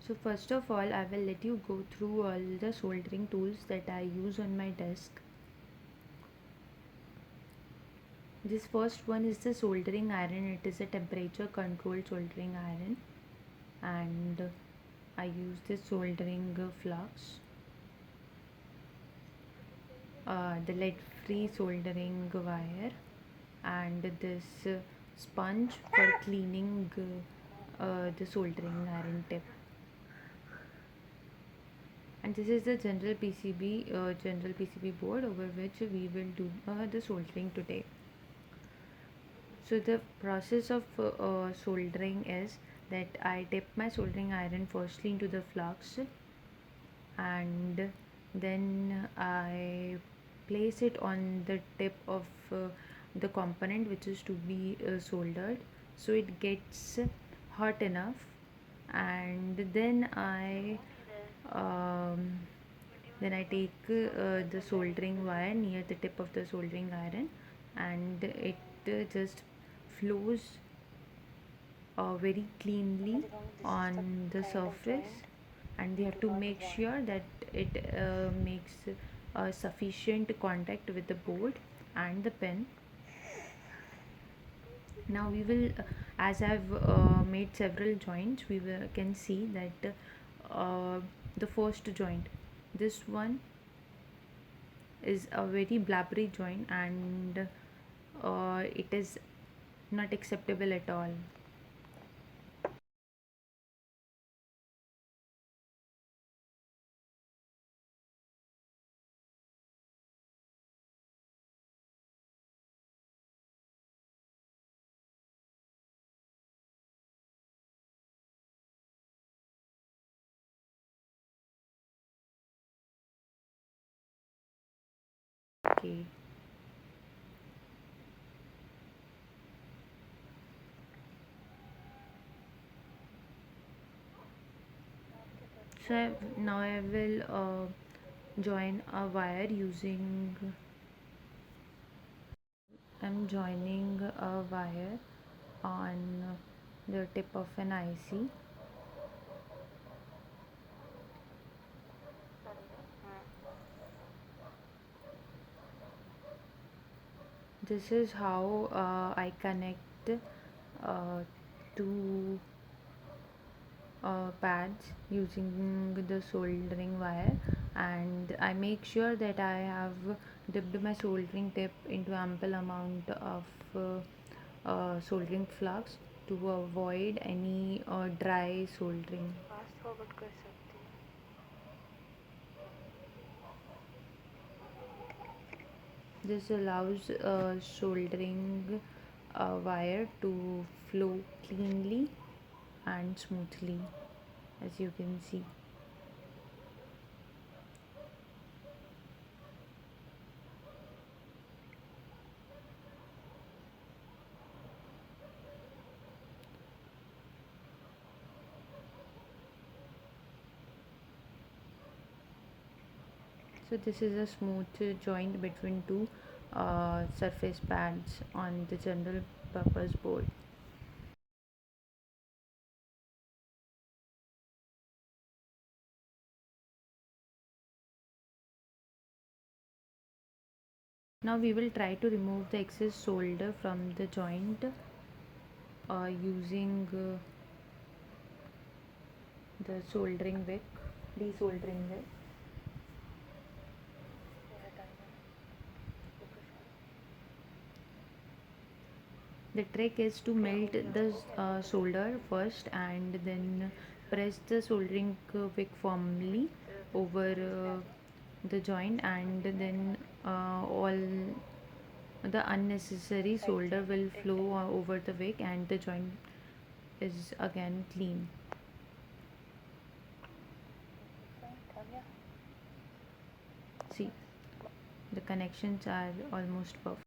So first of all, I will let you go through all the soldering tools that I use on my desk. This first one is the soldering iron. It is a temperature controlled soldering iron, and I use this soldering flux, the lead free soldering wire, and this sponge for cleaning the soldering iron tip. And this is the general PCB board over which we will do the soldering today. So the process of soldering is that I dip my soldering iron firstly into the flux, and then I place it on the tip of the component which is to be soldered, so it gets hot enough, and um, then I take the soldering wire near the tip of the soldering iron, and it just flows very cleanly on the surface, and we have to make sure that it makes sufficient contact with the board and the pen. Now we will, as I've made several joints, can see that the first joint, this one is a very blabbery joint, and it is not acceptable at all. Okay. So now I will join a wire using, I'm joining a wire on the tip of an IC. This is how I connect two pads using the soldering wire, and I make sure that I have dipped my soldering tip into ample amount of soldering flux to avoid any dry soldering. This allows soldering wire to flow cleanly and smoothly, as you can see. So this is a smooth joint between two surface pads on the general purpose board. Now we will try to remove the excess solder from the joint using the soldering wick, desoldering wick. The trick is to melt the solder first, and then press the soldering wick firmly over the joint, and then all the unnecessary solder will flow over the wick, and the joint is again clean. See, the connections are almost perfect.